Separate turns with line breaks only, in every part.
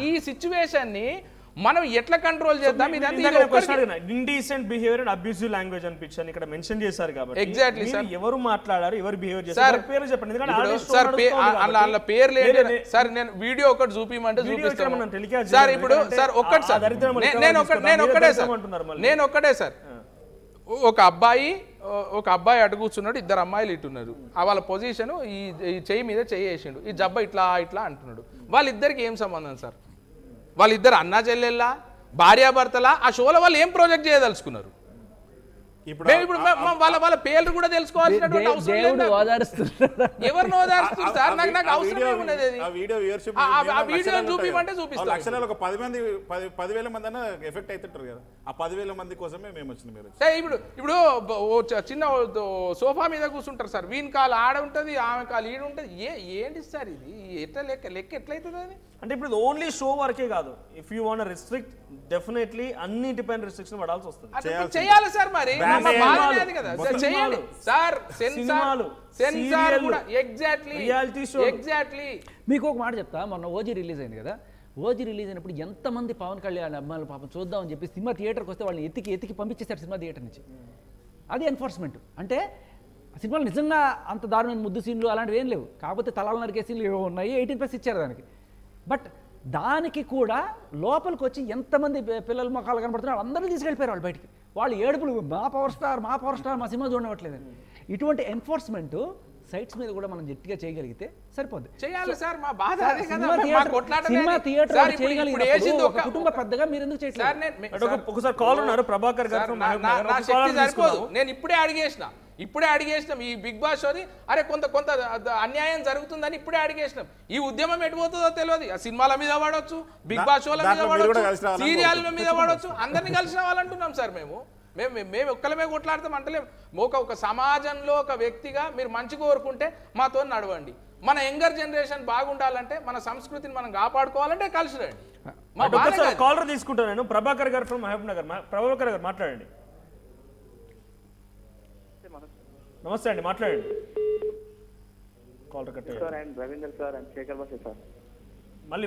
ఈ సిచ్యువేషన్ ని మనం ఎట్లా కంట్రోల్ చేద్దాం
indecent behaviour and abusive language అనిపించాను ఇక్కడ మెన్షన్ చేశారు కాబట్టి
ఎగ్జాక్ట్లీ సార్
ఎవరు మాట్లాడారు ఎవరు బిహేవియర్ చేశారు పేర్లు చెప్పండి ఎందుకంటే
సార్ అలా పేర్లు ఏంటి సార్ నేను వీడియో ఒకటి చూపిమంటే చూపిస్తాను సార్ ఇప్పుడు సార్ ఒక్కటి సార్ నేను ఒక్కటే సార్ ఒక అబ్బాయి అటు కూర్చున్నాడు ఇద్దరు అమ్మాయిలు ఇట్టున్నారు వాళ్ళ పొజిషన్ ఈ చెయ్యి మీద చెయ్యి వేసిండు ఈ జబ్బ ఇట్లా ఇట్లా అంటున్నాడు వాళ్ళిద్దరికి ఏం సంబంధం సార్ వాళ్ళిద్దరు అన్నా చెల్లెల్లా భార్యాభర్తలా ఆ షోలో వాళ్ళు ఏం ప్రాజెక్ట్ చేయదలుచుకున్నారు ఇప్పుడు వాళ్ళ పేర్లు కూడా తెలుసుకోవాల్సినటువంటి అవసరం లేదు ఎవరిని ఓదారుస్తున్నారు సార్ నాకు అవసరం ఏమున్నది ఆ వీడియో చూపిమంటే చూపిస్తాం
లక్షణాలు ఒక 10,000 మంది అన్న ఎఫెక్ట్ అవుతుంటారు కదా ఆ 10,000 మంది కోసమే మేము వచ్చినాం
ఇప్పుడు చిన్న సోఫా మీద కూర్చుంటారు సార్ వీన్ కాలు ఆడ ఉంటుంది ఆమె కాలు ఈడ ఉంటుంది ఏంటి సార్ ఇది ఎట్లా లెక్క ఎట్లయితుంది అది
అంటే ఇప్పుడు ఓన్లీ షో వరకే కాదు if you want restrict definitely అన్నిటిపైన రిస్ట్రిక్షన్ పడాల్సి వస్తుంది
చేయాలి సార్ మరి చేయాలి సార్ సెన్సార్ కూడా ఎగ్జాక్ట్లీ
మీకు ఒక మాట చెప్తా మొన్న ఓజీ రిలీజ్ అయింది కదా ఓజీ రిలీజ్ అయినప్పుడు ఎంతమంది పవన్ కళ్యాణ్ అమ్మాయిలు పాపం చూద్దామని చెప్పి సినిమా థియేటర్కి వస్తే వాళ్ళని ఎత్తికి పంపించేశారు సినిమా థియేటర్ నుంచి అది ఎన్ఫోర్స్మెంట్ అంటే సినిమాలు నిజంగా అంత దారుణమైన ముద్దు సీన్లు అలాంటివి ఏం లేవు కాకపోతే తలాలు నరికే సీన్లు ఏవో ఉన్నాయి 18+ ఇచ్చారు దానికి బట్ దానికి కూడా లోపలికి వచ్చి ఎంతమంది పిల్లలు మొక్కలు కనబడుతున్నారు అందరూ తీసుకెళ్ళిపోయారు వాళ్ళు బయటికి వాళ్ళు ఏడుపులు మా పవర్ స్టార్ మా సినిమా చూడవట్లేదు ఇటువంటి ఎన్ఫోర్స్మెంట్ సైట్స్ మీద కూడా మనం గట్టిగా చేయగలిగితే సరిపోద్ది
చేయాలి సార్ మా బాధ అదే కదా
సినిమా థియేటర్ చేయగలిగినప్పుడు ఒక కుటుంబ పెద్దగా మీరు ఎందుకు చేయట్లేదు
ఒకసారి కాల్ ఉన్నారు ప్రభాకర్ గారు
నా శక్తి సరిపోదు నేను ఇప్పుడే అడిగేసినాం ఈ బిగ్ బాస్ షోది అరే కొంత అన్యాయం జరుగుతుందని ఇప్పుడే అడిగేసినాం ఈ ఉద్యమం ఎటుపోతుందో తెలియదు ఆ సినిమాల మీద పడవచ్చు బిగ్ బాస్ షోల మీద పడవచ్చు సీరియల్ మీద పడవచ్చు అందరినీ కలిసి రావాలంటున్నాం సార్ మేము ఒక్కలమే కొట్లాడతాం అంటలేము ఒక సమాజంలో ఒక వ్యక్తిగా మీరు మంచి కోరుకుంటే మాతో నడవండి మన యంగర్ జనరేషన్ బాగుండాలంటే మన సంస్కృతిని మనం కాపాడుకోవాలంటే కలిసి రండి
కాలర్ తీసుకుంటాను నేను ప్రభాకర్ గారు ఫ్రమ్ మహబూబ్ నగర్ ప్రభాకర్ గారు మాట్లాడండి నమస్తే అండి మాట్లాడండి caller cut
sir and Ravinder sir and Shekhar Basha sir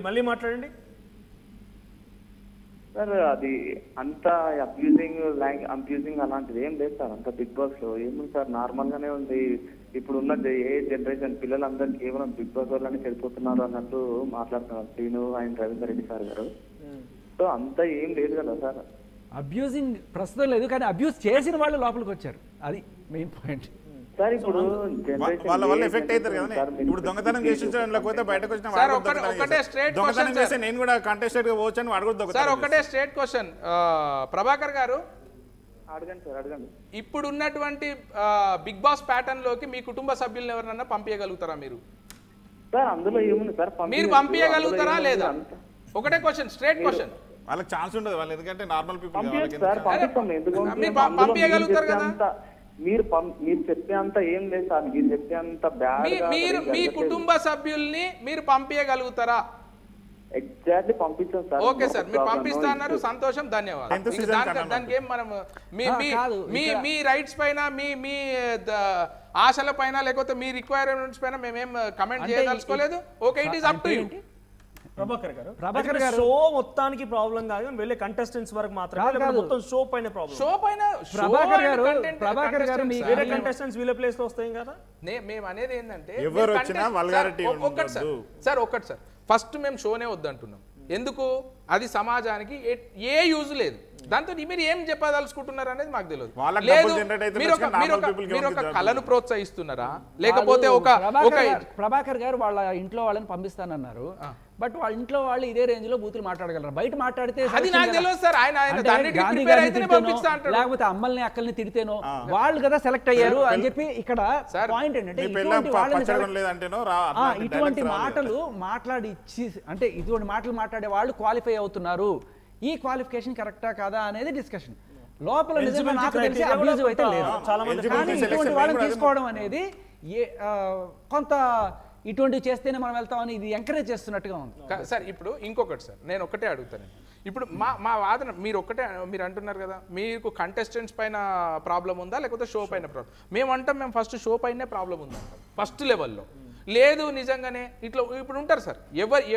మళ్ళీ మాట్లాడండి
సార్ అది అంత అబ్యూజింగ్ అలాంటిది ఏం లేదు సార్ అంత బిగ్ బాస్ లో ఏముంది సార్ నార్మల్ గానే ఉంది ఇప్పుడు ఉన్న ఏ జనరేషన్ పిల్లలందరూ కేవలం బిగ్ బాస్ వల్లనే చెడిపోతున్నారు అన్నట్టు మాట్లాడుతున్నారు శ్రీను అండ్ రవీందర్ రెడ్డి సార్ గారు సో అంత ఏం లేదు కదా సార్
అబ్యూజింగ్ ప్రస్తుతం లేదు కానీ అబ్యూజ్ చేసిన వాళ్ళు లోపలికి వచ్చారు అది మెయిన్ పాయింట్
సార్ ఇప్పుడు
వాళ్ళ వల్ల ఎఫెక్ట్ అవుతారు కదా ఇప్పుడు దొంగతనం చేసి లేకపోతే బయటకు వచ్చిన దొంగతనం చేస్తే నేను కూడా కంటెస్టెడ్ గా పోవచ్చని అడుగుతాను
సార్ ఒకటే స్ట్రేట్ క్వశ్చన్ ప్రభాకర్ గారు
అడగండి సార్ అడగండి
ఇప్పుడు ఉన్నటువంటి బిగ్ బాస్ ప్యాటర్న్ లోకి మీ కుటుంబ సభ్యులను ఎవరినన్నా పంపించగలుగుతారా మీరు
సార్ అందులో ఏముంది సార్
మీరు పంపించగలుగుతారా లేదా ఒకటే క్వశ్చన్ స్ట్రేట్ క్వశ్చన్
వాళ్ళకి ఛాన్స్ ఉండదు వాళ్ళు ఎందుకంటే నార్మల్ పీపుల్
పంపించగలుగుతారు కదా
మీరు చెప్పే అంత ఏం లేదు సార్ మీరు చెప్పే అంత
మీరు మీ కుటుంబ సభ్యుల్ని మీరు పంపించగలుగుతారా
ఎగ్జాక్ట్లీ పంపిస్తాం సార్
ఓకే సార్ మీరు పంపిస్తా అన్నారు సంతోషం ధన్యవాదాలు దానికి ఏం మనం మీ రైట్స్ పైన మీ ఆశల పైన లేకపోతే మీ రిక్వైర్మెంట్స్ పైన మేమేం కమెంట్ చేయదలుచుకోలేదు okay it is up to you
Prabhakar garu show మొత్తానికి ప్రాబ్లం కాదు వెళ్ళే కంటెస్టెంట్స్ వరకు మాత్రమే మొత్తం షో పైన ప్రాబ్లం
షో పైన
ప్రభాకర్ గారు
వేరే కంటెస్టెంట్స్ వీళ్ళ ప్లేస్ లో వస్తాయి కదా
మేము అనేది ఏంటంటే
ఎవరు వచ్చినా వల్గారిటీ
ఒక్కటి సార్ ఫస్ట్ మేము షోనే వద్దంటున్నాం ఎందుకు అది సమాజానికి ఏ యూజ్ లేదు దాంతో మీరు ఏం చెప్పదలుచుకుంటున్నారు అనేది మాకు తెలియదు లేదు మీరు ఒక కళను ప్రోత్సహిస్తున్నారా లేకపోతే
ప్రభాకర్ గారు వాళ్ళ ఇంట్లో వాళ్ళని పంపిస్తానన్నారు బట్ వాళ్ళ ఇంట్లో వాళ్ళు ఇదే రేంజ్ లో బూతులు మాట్లాడగలరు బయట మాట్లాడితే
అది నాకు తెలియదు సార్
లేకపోతే అమ్మల్ని అక్కల్ని తిడితేనో వాళ్ళు కదా సెలెక్ట్ అయ్యారు అని చెప్పి ఇక్కడ పాయింట్ ఏంటంటే ఇటువంటి మాటలు మాట్లాడి అంటే ఇటువంటి మాటలు మాట్లాడే వాళ్ళు క్వాలిఫై అవుతున్నారు ఈ క్వాలిఫికేషన్ కరెక్టా కాదా అనేది డిస్కషన్ లోపల నిజంగా నాకు తెలిసి అబ్యూజివ్ అయితే లేదు కానీ ఇటువంటి వాళ్ళని తీసుకోవడం అనేది కొంత ఇటువంటివి చేస్తేనే మనం వెళ్తామని ఇది ఎంకరేజ్ చేస్తున్నట్టుగా ఉంది
సార్ ఇప్పుడు ఇంకొకటి సార్ నేను ఒకటే అడుగుతాను ఇప్పుడు మా వాదన మీరు అంటున్నారు కదా మీకు కంటెస్టెంట్స్ పైన ప్రాబ్లం ఉందా లేకపోతే షో పైన ప్రాబ్లం మేము ఫస్ట్ షో పైనే ప్రాబ్లం ఉందా ఫస్ట్ లెవెల్లో లేదు నిజంగానే ఇట్లా ఇప్పుడు ఉంటారు సార్,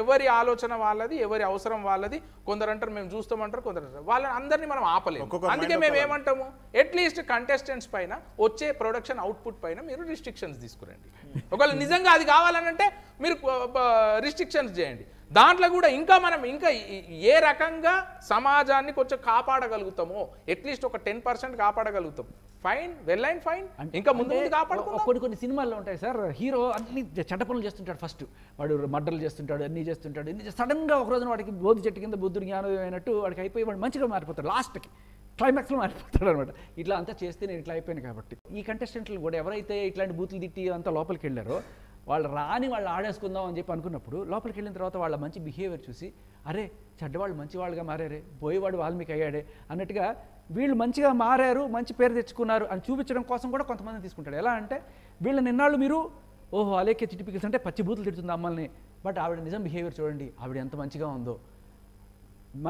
ఎవరి ఆలోచన వాళ్ళది, ఎవరి అవసరం వాళ్ళది. కొందరు అంటారు మేము చూస్తామంటారు, కొందరు అంటారు. వాళ్ళని అందరినీ మనం ఆపలేము. అందుకే మేము ఏమంటాము, అట్లీస్ట్ కంటెస్టెంట్స్ పైన వచ్చే ప్రొడక్షన్ అవుట్పుట్ పైన మీరు రిస్ట్రిక్షన్స్ తీసుకురండి. ఒకవేళ నిజంగా అది కావాలనంటే మీరు రిస్ట్రిక్షన్స్ చేయండి. దాంట్లో కూడా ఇంకా మనం ఇంకా ఏ రకంగా సమాజాన్ని కొంచెం కాపాడగలుగుతామో, అట్లీస్ట్ ఒక 10% కాపాడగలుగుతాం. Fine, well and fine. ఇంకా ముందు కాపాడుకుందాం.
కొన్ని సినిమాల్లో ఉంటాయి సార్, హీరో అన్ని చెడ్డ పనులు చేస్తుంటాడు, ఫస్ట్ వాడు మర్డర్లు చేస్తుంటాడు, అన్నీ చేస్తుంటాడు. సడన్ గా ఒక రోజున వాడికి బోధి చెట్టు కింద బుద్ధుడు జ్ఞానం అయినట్టు వాడికి అయిపోయి వాడు మంచిగా మారిపోతాడు, లాస్ట్కి క్లైమాక్స్లో మారిపోతాడు అనమాట. ఇట్లా అంతా చేస్తే నేను ఇట్లా అయిపోయాను కాబట్టి. ఈ కంటెస్టెంట్లు కూడా ఎవరైతే ఇట్లాంటి బూతులు తిట్టి అంతా లోపలికి వెళ్ళారో, వాళ్ళు వాళ్ళు ఆడేసుకుందాం అని చెప్పి అనుకున్నప్పుడు లోపలికి వెళ్ళిన తర్వాత వాళ్ళ మంచి బిహేవియర్ చూసి, అరే చెడ్డవాళ్ళు మంచివాళ్ళుగా మారారే, పోయేవాడు వాల్మీకి అయ్యాడే అన్నట్టుగా వీళ్ళు మంచిగా మారారు, మంచి పేరు తెచ్చుకున్నారు అని చూపించడం కోసం కూడా కొంతమంది తీసుకుంటాడు. ఎలా అంటే వీళ్ళ నిన్నాళ్ళు మీరు ఓహో అలేకే చిటిపికల్స్ అంటే పచ్చి బూతులు తిడుతుంది అమ్మల్ని, బట్ ఆవిడ నిజం బిహేవియర్ చూడండి, ఆవిడ ఎంత మంచిగా ఉందో,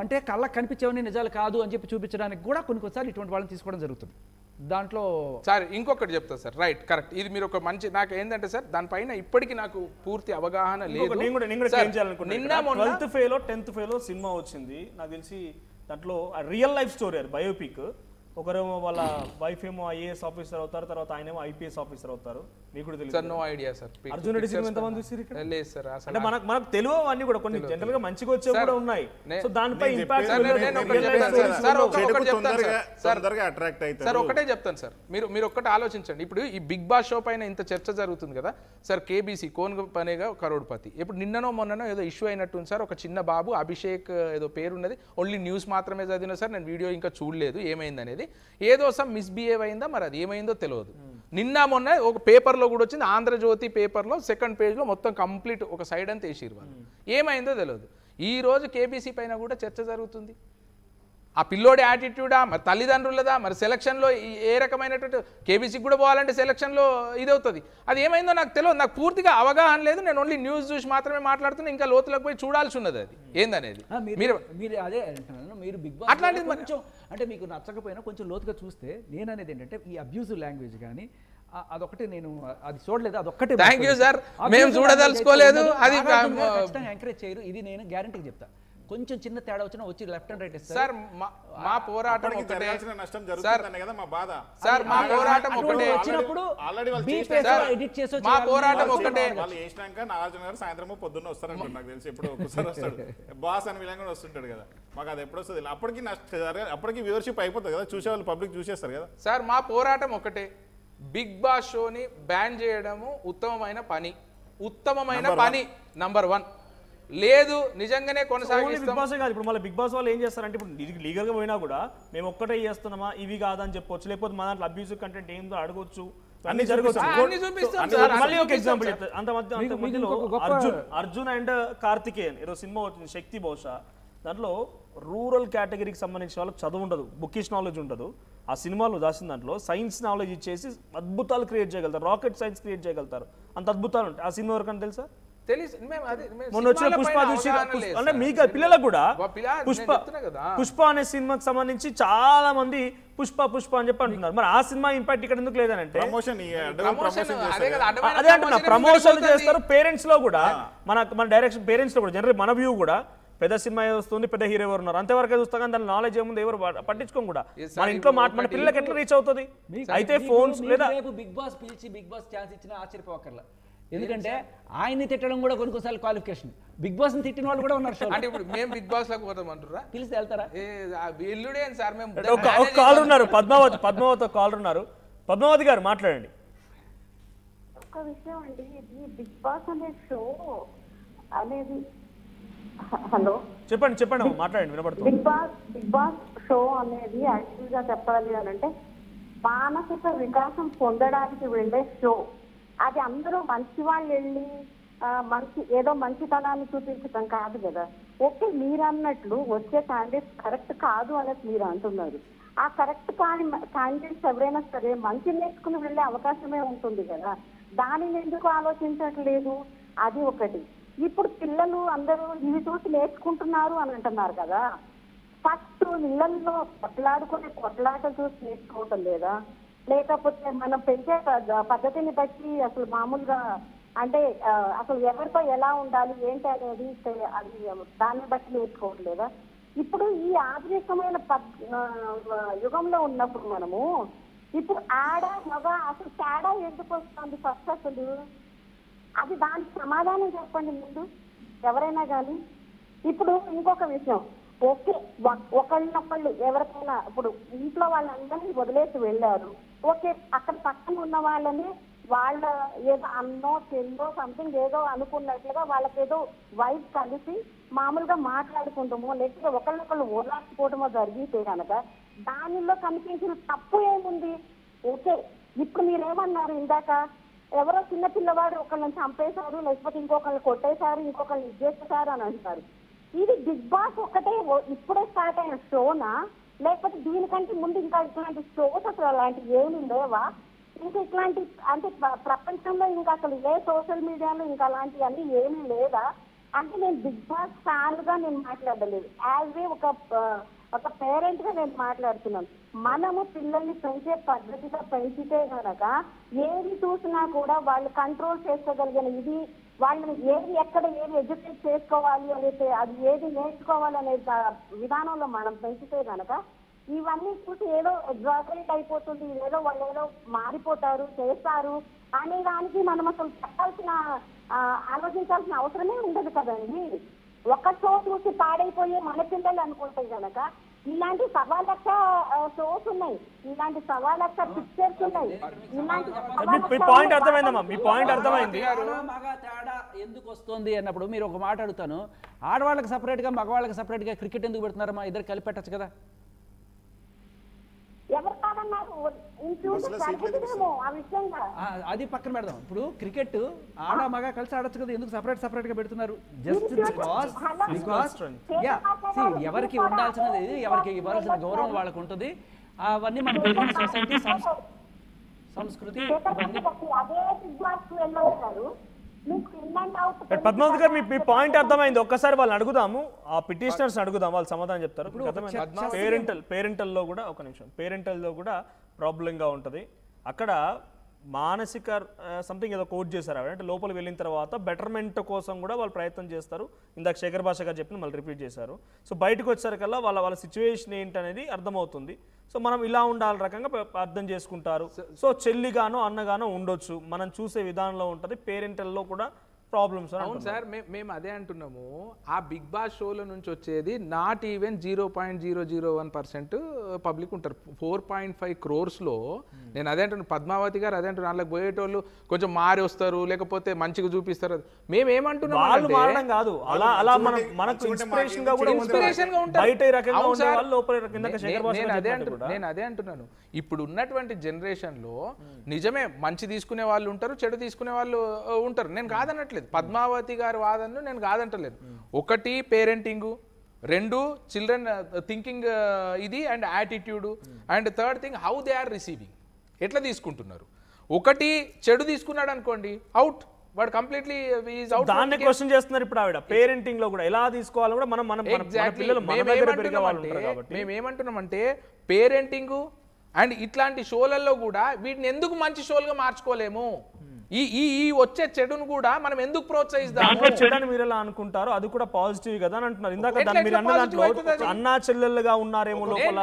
అంటే కళ్ళకు కనిపించేవన్నీ నిజాలు కాదు అని చెప్పి చూపించడానికి కూడా కొన్నిసార్లు ఇటువంటి వాళ్ళని తీసుకోవడం జరుగుతుంది. దాంట్లో
సార్ ఇంకొకటి చెప్తా సార్, రైట్, కరెక్ట్. ఇది మీరు ఒక మంచి, నాకు ఏంటంటే సార్ దానిపైన ఇప్పటికీ నాకు పూర్తి అవగాహన లేదు.
నిన్న 12th ఫెయిలో 10th ఫెయిలో సినిమా వచ్చింది, నాకు తెలిసి దాంట్లో రియల్ లైఫ్ స్టోరీ, అది బయోపిక్. ఒకరేమో వాళ్ళ వైఫ్ ఏమో ఐఏఎస్ ఆఫీసర్ అవుతారు, తర్వాత ఆయన ఏమో ఐపీఎస్ ఆఫీసర్ అవుతారు. మీకు కూడా తెలుసు
sir? No idea sir.
Arjun Reddy cinema ఎంతమంది చూసారు ఇక్కడ?
లేదు సార్.
అంటే మనకు తెలియవు అన్నీ కూడా, కొన్ని జనరల్ గా మంచిగా వచ్చేవి కూడా ఉన్నాయి. సో దానిపై ఇంపాక్ట్
సార్ ఒకటే చెప్తాను సార్, మీరు ఒక్కటే ఆలోచించండి. ఇప్పుడు ఈ బిగ్ బాస్ షో పైన ఇంత చర్చ జరుగుతుంది కదా సార్, కేబీసీ కోన్ పనేగా కరోడ్పతి, ఇప్పుడు నిన్ననో మొన్ననో ఏదో ఇష్యూ అయినట్టుంది సార్. ఒక చిన్న బాబు అభిషేక్ ఏదో పేరున్నది, ఓన్లీ న్యూస్ మాత్రమే చదివినా సార్, నేను వీడియో ఇంకా చూడలేదు ఏమైంది అనేది. ఏదో సమ్ మిస్బిహేవ్ అయిందా మరి, అది ఏమైందో తెలియదు. నిన్న మొన్న ఒక పేపర్లో కూడా వచ్చింది, ఆంధ్రజ్యోతి పేపర్లో సెకండ్ పేజ్లో మొత్తం కంప్లీట్ ఒక సైడ్ అంతా వేసిరు వాళ్ళు. ఏమైందో తెలియదు. ఈ రోజు కేబీసీ పైన కూడా చర్చ జరుగుతుంది. ఆ పిల్లోడి యాటిట్యూడా, మరి తల్లిదండ్రులదా, మరి సెలక్షన్లో ఏ రకమైనటువంటి, కేబీసీకి కూడా పోవాలంటే సెలక్షన్లో ఇదవుతుంది. అది ఏమైందో నాకు తెలియదు, నాకు పూర్తిగా అవగాహన లేదు. నేను ఓన్లీ న్యూస్ చూసి మాత్రమే మాట్లాడుతున్నా, ఇంకా లోతులకు పోయి చూడాల్సి ఉన్నది అది ఏందనేది.
మీరు అదే అంటున్నాను, మీరు బిగ్ బాస్ అట్లాంటిది కొంచెం అంటే మీకు నచ్చకపోయినా కొంచెం లోతుగా చూస్తే, నేను అనేది ఏంటంటే ఈ అబ్యూజివ్ లాంగ్వేజ్ కానీ అదొకటి నేను అది చూడలేదు, అదొక్కటే.
థ్యాంక్ యూ సార్, మేము చూడదలుచుకోలేదు. అది
ఎంకరేజ్ చేయరు, ఇది నేను గ్యారంటీగా చెప్తా. కొంచెం చిన్న తేడా వచ్చినా వచ్చి లెఫ్ట్ అండ్ రైట్ ఇస్తారు
సార్. మా పోరాటం ఒకటే
నష్టం జరుగుతుందనే కదా మా బాధ
సార్. మా పోరాటం ఒకటే
వచ్చినప్పుడు ఎడిట్ చేసి
మా పోరాటం ఒకటే.
వాళ్ళు చేసినాక నాగార్జున గారు సాయంత్రం పొద్దున్న వస్తారంట, నాకు తెలిసి ఎప్పుడు ఒకసారి వస్తాడు, బాస్ అని విధంగా వస్తుంటాడు కదా. మాకు అది ఎప్పుడు వస్తుంది, అప్పటికి వ్యూవర్షిప్ అయిపోతుంది కదా, చూసే వాళ్ళు పబ్లిక్ చూసేస్తారు కదా
సార్. మా పోరాటం ఒకటే, బిగ్ బాస్ షోని బ్యాన్ చేయడము ఉత్తమమైన పని, నంబర్ 1. లేదు నిజంగానే కొనసాగిస్తాం.
బిగ్ బాస్ కాదు, ఇప్పుడు మళ్ళీ బిగ్ బాస్ వాళ్ళు ఏం చేస్తారంటే, ఇప్పుడు లీగల్ గా పోయినా కూడా మేము ఒక్కటే చేస్తున్నామా ఇవి కాదని చెప్పొచ్చు, లేకపోతే మన దాంట్లో అబ్యూసివ్ కంటెంట్ ఏందో అడగొచ్చు, అన్ని జరగచ్చు. మళ్ళీ ఒక ఎగ్జాంపుల్ చెప్తాను. అంత మధ్యలో అర్జున్ అండ్ కార్తికేయన్ ఏదో సినిమా వచ్చింది, శక్తి బహుశా. దాంట్లో రూరల్ కేటగిరీకి సంబంధించిన వాళ్ళకి చదువు ఉండదు, బుకిష్ నాలెడ్జ్ ఉండదు. ఆ సినిమాలో దాచిన దాంట్లో సైన్స్ నాలెడ్జ్ ఇచ్చేసి అద్భుతాలు క్రియేట్ చేయగలుగుతారు, రాకెట్ సైన్స్ క్రియేట్ చేయగలుగుతారు, అంత అద్భుతాలు ఉంటాయి. ఆ సినిమా ఎవరికైనా తెలుసా? మొన్న వచ్చిన పుష్ప చూసి, అంటే మీకు పిల్లలకు కూడా పుష్ప అనే సినిమాకి సంబంధించి చాలా మంది పుష్ప అని చెప్పి అంటున్నారు. మరి ఆ సినిమా ఇంపాక్ట్ ఇక్కడ ఎందుకు లేదనంటే, అదే అంటున్నా, ప్రమోషన్ చేస్తారు. పేరెంట్స్ లో కూడా మన డైరెక్షన్ పేరెంట్స్ లో కూడా జనరల్ మన వ్యూ కూడా పెద్ద సినిమా వస్తుంది, పెద్ద హీరో ఎవరు ఉన్నారు అంతవరకు చూస్తా, కానీ దాని నాలెడ్జ్ ఏముంది ఎవరు పట్టించుకోం కూడా. మన ఇంట్లో మన పిల్లలకి ఎట్లా రీచ్ అవుతుంది? అయితే ఫోన్స్ లేదా
బిగ్ బాస్ పిలిచి బిగ్ బాస్ ఛాన్స్ ఇచ్చినా ఆశ్చర్యపోకర్లా. ఎందుకంటే ఆయన్ని తిట్టడం కూడా కొన్నిసార్లు క్వాలిఫికేషన్. బిగ్ బాస్ ని తిట్టిన వాళ్ళు కూడా ఉన్నారు.
అంటే ఇప్పుడు మేము బిగ్ బాస్ లకు పోతాం అంటారా?
పిలిచి వెళ్తారా?
ఇల్లుడే సార్. మేము
ఒక కాల్ ఉన్నారు, పద్మావతి కాల్ ఉన్నారు. పద్మావతి గారు మాట్లాడండి.
ఒక విషయం అండి, ఇది బిగ్ బాస్ అనే షో అనేది, హలో
చెప్పండి మాట్లాడండి, వినపడుతుంది.
బిగ్ బాస్ షో అనేది యాక్చువల్ గా చెప్పాలి అని అంటే మానసిక వికాసం పొందడానికి వెళ్ళే షో. అది అందరూ మంచి వాళ్ళు వెళ్ళి ఏదో మంచితనాన్ని చూపించడం కాదు కదా. ఓకే, మీరు అన్నట్లు వచ్చే క్యాండిడేట్స్ కరెక్ట్ కాదు అనేది మీరు అంటున్నారు. ఆ కరెక్ట్ కాని క్యాండిడేట్స్ ఎవరైనా సరే మంచి నేర్చుకుని వెళ్ళే అవకాశమే ఉంటుంది కదా, దానిని ఎందుకు ఆలోచించట్లేదు? అది ఒకటి. ఇప్పుడు పిల్లలు అందరూ ఇవి చూసి నేర్చుకుంటున్నారు అని అంటున్నారు కదా, ఫస్ట్ ఇళ్లలో కొట్లాటలు చూసి నేర్చుకోవటం లేదా? లేకపోతే మనం పెంచే పద్ధతిని బట్టి అసలు మామూలుగా అంటే అసలు ఎవరితో ఎలా ఉండాలి ఏంటి అనేది అది దాన్ని బట్టి నేర్చుకోవట్లేదా? ఇప్పుడు ఈ ఆధునికమైన యుగంలో ఉన్నప్పుడు మనము ఇప్పుడు ఆడ మగ అసలు తేడా ఎందుకు వస్తుంది ఫస్ట్ అసలు అది దానికి సమాధానం చెప్పండి ముందు ఎవరైనా కానీ. ఇప్పుడు ఇంకొక విషయం, ఓకే ఒకళ్ళనొకళ్ళు ఎవరికైనా ఇప్పుడు ఇంట్లో వాళ్ళందరినీ వదిలేసి వెళ్ళారు, ఓకే అక్కడ పక్కన ఉన్న వాళ్ళని వాళ్ళ ఏదో అన్నో చెల్లో సంథింగ్ ఏదో అనుకున్నట్లుగా వాళ్ళకేదో వైఫ్ కలిసి మామూలుగా మాట్లాడుకుంటామో లేకపోతే ఒకళ్ళొకళ్ళు ఓదార్చుకోవటమో జరిగితే కనుక దానిలో కనిపించిన తప్పు ఏముంది? ఓకే ఇప్పుడు మీరేమన్నారు ఇందాక, ఎవరో చిన్న పిల్లవాడు ఒకళ్ళని చంపేశారు లేకపోతే ఇంకొకళ్ళని కొట్టేశారు ఇంకొకళ్ళని ఇచ్చేసేశారు అని అంటారు. ఇది బిగ్ బాస్ ఒకటే ఇప్పుడే స్టార్ట్ అయిన షోనా లేకపోతే దీనికంటే ముందు ఇంకా ఇట్లాంటి షోస్ అసలు అలాంటివి ఏమి లేవా? ఇంకా ఇట్లాంటి అంటే ప్రపంచంలో ఇంకా అసలు ఏ సోషల్ మీడియాలో ఇంకా అలాంటివన్నీ ఏమీ లేదా? అంటే నేను బిగ్ బాస్ ఫ్యాన్ గా నేను మాట్లాడలేదు, యాజ్ ఏ ఒక పేరెంట్ గా నేను మాట్లాడుతున్నాను. మనము పిల్లల్ని పెంచే పద్ధతిగా పెంచితే కనుక ఏది చూసినా కూడా వాళ్ళు కంట్రోల్ చేసుకోగలిగిన ఇది వాళ్ళని ఏది ఎక్కడ ఏది ఎడ్యుకేట్ చేసుకోవాలి అనేది అది ఏది నేర్చుకోవాలి అనే విధానంలో మనం పెంచితే కనుక ఇవన్నీ చూసి ఏదో ఎగ్జాగరేట్ అయిపోతుంది, ఏదో వాళ్ళు ఏదో మారిపోతారు చేస్తారు అనే దానికి మనం అసలు చెప్పాల్సిన ఆలోచించాల్సిన అవసరమే ఉండదు కదండి. ఒక షో చూసి పాడైపోయే మన పిల్లలు అనుకుంటే కనుక ఇలాంటి 1.25 షోస్ ఉన్నాయి, ఇలాంటి 1.25 పిక్చర్స్ ఉన్నాయి, ఇలాంటి
పాయింట్ అర్థమైందమ్మా, మీ పాయింట్ అర్థమైంది.
మగ తేడా ఎందుకు వస్తుంది అన్నప్పుడు మీరు ఒక మాట అడుగుతాను, ఆడవాళ్ళకి సపరేట్గా మగవాళ్ళకి సపరేట్గా క్రికెట్ ఎందుకు పెడుతున్నారమ్మా? ఇద్దరు కలిపి పెట్టచ్చు కదా.
ఎవరు కాదన్నారు ఆ విషయంగా
అది పక్కన పెడదాం. ఇప్పుడు క్రికెట్ ఆడ మగ కలిసి ఆడొచ్చు కదా, ఎందుకు సపరేట్ గా పెడుతున్నారు? జస్ట్ బికాస్ ఎవరికి ఉండాల్సినది ఎవరికి ఇవ్వాల్సిన గౌరవం వాళ్ళకు ఉంటుంది. అవన్నీ మన పెరిగిన సొసైటీ సంస్కృతి.
పద్మావతి గారు మీ పాయింట్ అర్థమైంది. ఒక్కసారి వాళ్ళని అడుగుదాము, ఆ పిటిషనర్స్ అడుగుదాం, వాళ్ళు సమాధానం చెప్తారు. పేరెంటల్లో కూడా ఒక నిమిషం, పేరెంటల్లో కూడా ప్రాబ్లంగా ఉంటుంది. అక్కడ మానసిక సంథింగ్ ఏదో కోట్ చేశారు అంటే లోపల వెళ్ళిన తర్వాత బెటర్మెంట్ కోసం కూడా వాళ్ళు ప్రయత్నం చేస్తారు. ఇందాక శేఖర్ భాష గారు చెప్పిన మళ్ళీ రిపీట్ చేశారు. సో బయటకు వచ్చేసరికల్లా వాళ్ళ సిచ్యువేషన్ ఏంటనేది అర్థమవుతుంది. సో మనం ఇలా ఉండాలి రకంగా అర్థం చేసుకుంటారు. సో చెల్లిగానో అన్నగానో ఉండొచ్చు, మనం చూసే విధానంలో ఉంటుంది. పేరెంటల్లో కూడా ప్రాబ్లమ్స్.
అవును సార్, మేము అదే అంటున్నాము. ఆ బిగ్ బాస్ షోల నుంచి వచ్చేది నాట్ ఈవెన్ 0.001% పబ్లిక్ ఉంటారు. 4.5 crores-లో నేను అదే అంటున్నాను. పద్మావతి గారు అదే అంటున్నారు, వాళ్ళకి పోయేటోళ్ళు కొంచెం మారి వస్తారు లేకపోతే మంచిగా చూపిస్తారు. మేమేమంటున్నాం, నేను అదే అంటున్నాను. ఇప్పుడు ఉన్నటువంటి జనరేషన్ లో నిజమే మంచి తీసుకునే వాళ్ళు ఉంటారు, చెడు తీసుకునే వాళ్ళు ఉంటారు. నేను కాదనట్లేదు, పద్మావతి గారి వాదనను నేను కాదంటలేదు. ఒకటి పేరెంటింగ్, 2 చిల్డ్రన్ థింకింగ్ ఇది and attitude, and third thing how they are receiving, ఎట్లా తీసుకుంటున్నారు. ఒకటి చెడు తీసుకున్నాడు అనుకోండి, అవుట్, వాడు కంప్లీట్లీ అవుట్.
దాన్ని క్వశ్చన్ చేస్తున్నారు ఇప్పుడు ఆవిడ. పేరెంటింగ్ లో కూడా ఎలా తీసుకోవాలో కూడా మనం
మేమేమంటున్నామంటే పేరెంటింగ్ అండ్ ఇట్లాంటి షోలలో కూడా వీటిని ఎందుకు మంచి షోలుగా మార్చుకోలేము? ఈ వచ్చే చెడును కూడా మనం ఎందుకు ప్రోత్సహిస్తాము?
చెడని మీరు ఎలా అనుకుంటారు? అది కూడా పాజిటివ్ కదా అని అంటున్నారు. ఇందాక మీరు అన్న దాంట్లో అన్నా చెల్లెలుగా ఉన్నారేమో లోపల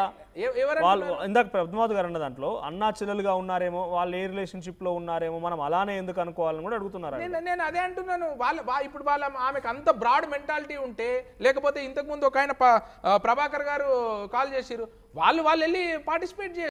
వాళ్ళు, ఇందాక పద్మావతి గారు అన్న దాంట్లో అన్నా చెల్లెలుగా ఉన్నారేమో, వాళ్ళు ఏ రిలేషన్షిప్ లో ఉన్నారేమో, మనం అలానే ఎందుకు అనుకోవాలని కూడా అడుగుతున్నారు.
నేను అదే అంటున్నాను. ఇప్పుడు ఆమెకు అంత బ్రాడ్ మెంటాలిటీ ఉంటే, లేకపోతే ఇంతకు ముందు ఒక ఆయన ప్రభాకర్ గారు కాల్ చేసిరు, వాళ్ళు వెళ్ళి పార్టిసిపేట్ చేయాలి.